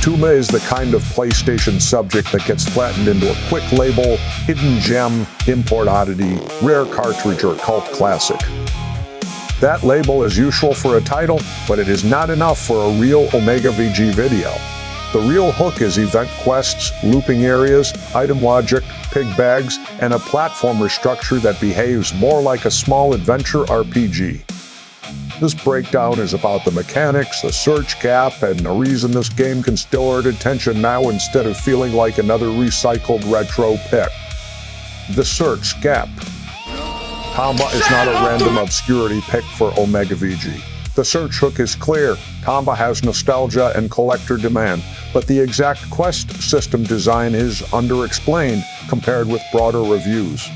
Tomba is the kind of PlayStation subject that gets flattened into a quick label, hidden gem, import oddity, rare cartridge, or cult classic. That label is useful for a title, but it is not enough for a real OmegaVG video. The real hook is event quests, looping areas, item logic, pig bags, and a platformer structure that behaves more like a small adventure RPG. This breakdown is about the mechanics, the search gap, and the reason this game can still earn attention now instead of feeling like another recycled retro pick. The search gap. Tomba is not a random obscurity pick for OmegaVG. The search hook is clear. Tomba has nostalgia and collector demand, but the exact quest system design is underexplained compared with broader reviews.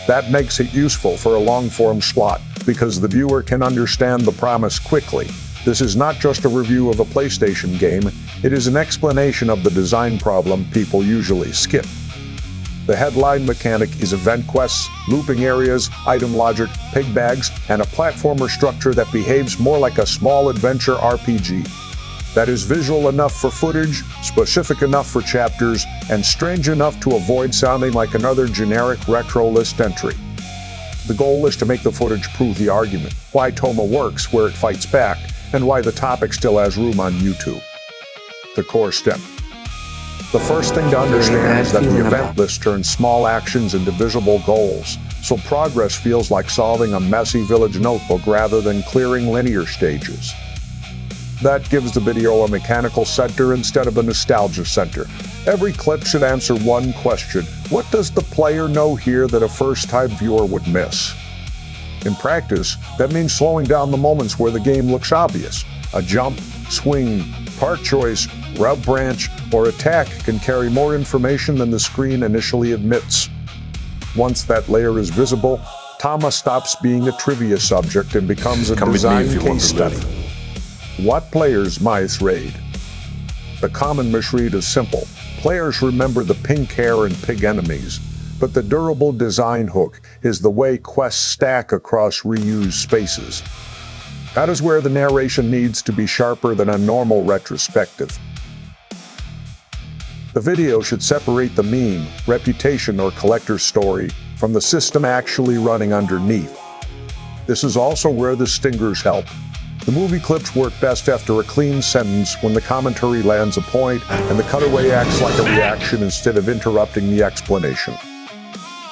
That makes it useful for a long-form slot, because the viewer can understand the promise quickly. This is not just a review of a PlayStation game, it is an explanation of the design problem people usually skip. The headline mechanic is event quests, looping areas, item logic, pig bags, and a platformer structure that behaves more like a small adventure RPG. That is visual enough for footage, specific enough for chapters, and strange enough to avoid sounding like another generic retro list entry. The goal is to make the footage prove the argument, why Tomba works where it fights back, and why the topic still has room on YouTube. The core step. The first thing to understand is that the event list turns small actions into visible goals, so progress feels like solving a messy village notebook rather than clearing linear stages. That gives the video a mechanical center instead of a nostalgia center. Every clip should answer one question: what does the player know here that a first-time viewer would miss? In practice, that means slowing down the moments where the game looks obvious. A jump, swing, part choice, route branch, or attack can carry more information than the screen initially admits. Once that layer is visible, Tomba stops being a trivia subject and becomes a design case study. What players mice raid? The common misread is simple. Players remember the pink hair and pig enemies, but the durable design hook is the way quests stack across reused spaces. That is where the narration needs to be sharper than a normal retrospective. The video should separate the meme, reputation, or collector story from the system actually running underneath. This is also where the stingers help. The movie clips work best after a clean sentence when the commentary lands a point and the cutaway acts like a reaction instead of interrupting the explanation.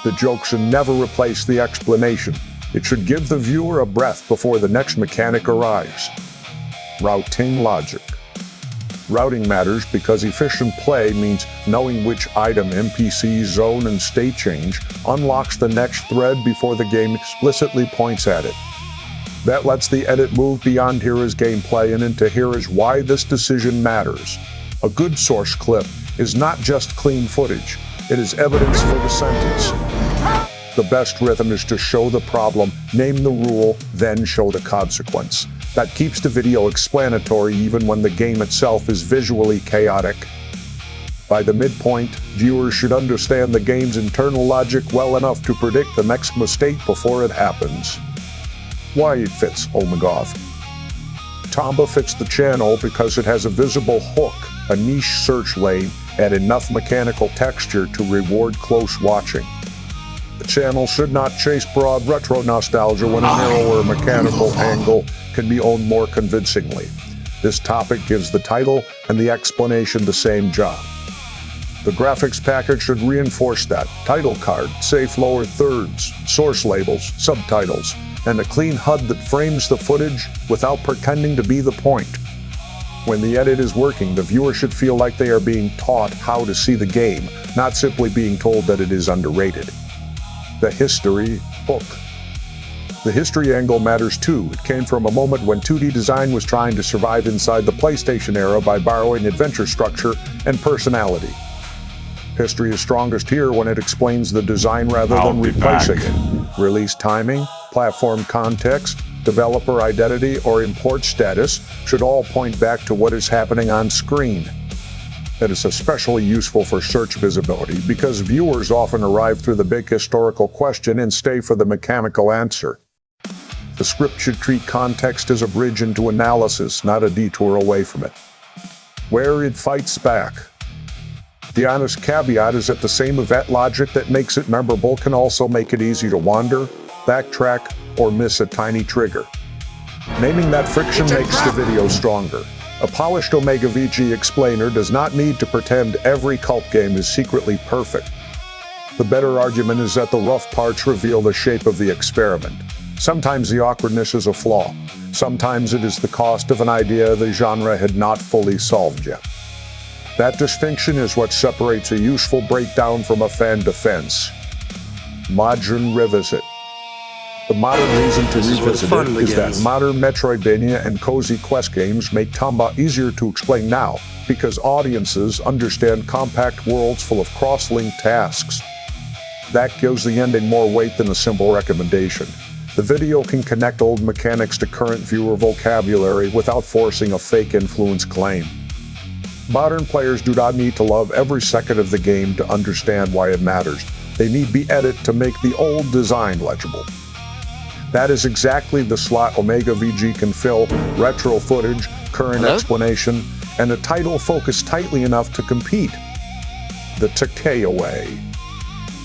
The joke should never replace the explanation. It should give the viewer a breath before the next mechanic arrives. Routing logic. Routing matters because efficient play means knowing which item, NPC, zone, and state change unlocks the next thread before the game explicitly points at it. That lets the edit move beyond here is gameplay and into here is why this decision matters. A good source clip is not just clean footage, it is evidence for the sentence. The best rhythm is to show the problem, name the rule, then show the consequence. That keeps the video explanatory even when the game itself is visually chaotic. By the midpoint, viewers should understand the game's internal logic well enough to predict the next mistake before it happens. Why it fits OmegaVG. Tomba fits the channel because it has a visible hook, a niche search lane, and enough mechanical texture to reward close watching. The channel should not chase broad retro nostalgia when a narrower mechanical angle can be owned more convincingly. This topic gives the title and the explanation the same job. The graphics package should reinforce that. Title card, safe lower thirds, source labels, subtitles, and a clean HUD that frames the footage without pretending to be the point. When the edit is working, the viewer should feel like they are being taught how to see the game, not simply being told that it is underrated. The history hook. The history angle matters too. It came from a moment when 2D design was trying to survive inside the PlayStation era by borrowing adventure structure and personality. History is strongest here when it explains the design rather than replacing it. Release timing, platform context, developer identity, or import status should all point back to what is happening on screen. That is especially useful for search visibility because viewers often arrive through the big historical question and stay for the mechanical answer. The script should treat context as a bridge into analysis, not a detour away from it. where it fights back. The honest caveat is that the same event logic that makes it memorable can also make it easy to wander, backtrack, or miss a tiny trigger. Naming that friction makes the video stronger. A polished OmegaVG explainer does not need to pretend every cult game is secretly perfect. The better argument is that the rough parts reveal the shape of the experiment. Sometimes the awkwardness is a flaw. Sometimes it is the cost of an idea the genre had not fully solved yet. That distinction is what separates a useful breakdown from a fan defense. Modern revisit. The modern reason to revisit it is that modern Metroidvania and cozy quest games make Tomba easier to explain now, because audiences understand compact worlds full of cross-linked tasks. That gives the ending more weight than a simple recommendation. The video can connect old mechanics to current viewer vocabulary without forcing a fake influence claim. Modern players do not need to love every second of the game to understand why it matters. They need be edited to make the old design legible. That is exactly the slot OmegaVG can fill: retro footage, current explanation, and a title focused tightly enough to compete. The takeaway.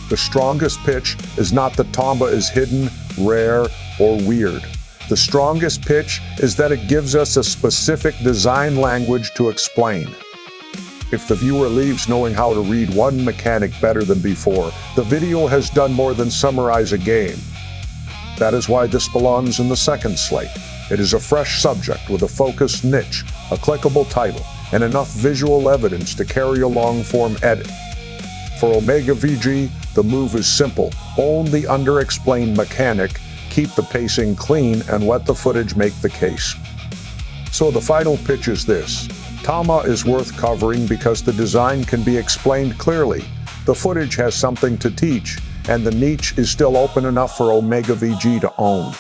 The strongest pitch is not that Tomba is hidden, rare, or weird. The strongest pitch is that it gives us a specific design language to explain. If the viewer leaves knowing how to read one mechanic better than before, the video has done more than summarize a game. That is why this belongs in the second slate. It is a fresh subject with a focused niche, a clickable title, and enough visual evidence to carry a long-form edit. For OmegaVG, the move is simple: own the underexplained mechanic, keep the pacing clean, and let the footage make the case. So the final pitch is this: Tomba is worth covering because the design can be explained clearly, the footage has something to teach, and the niche is still open enough for OmegaVG to own.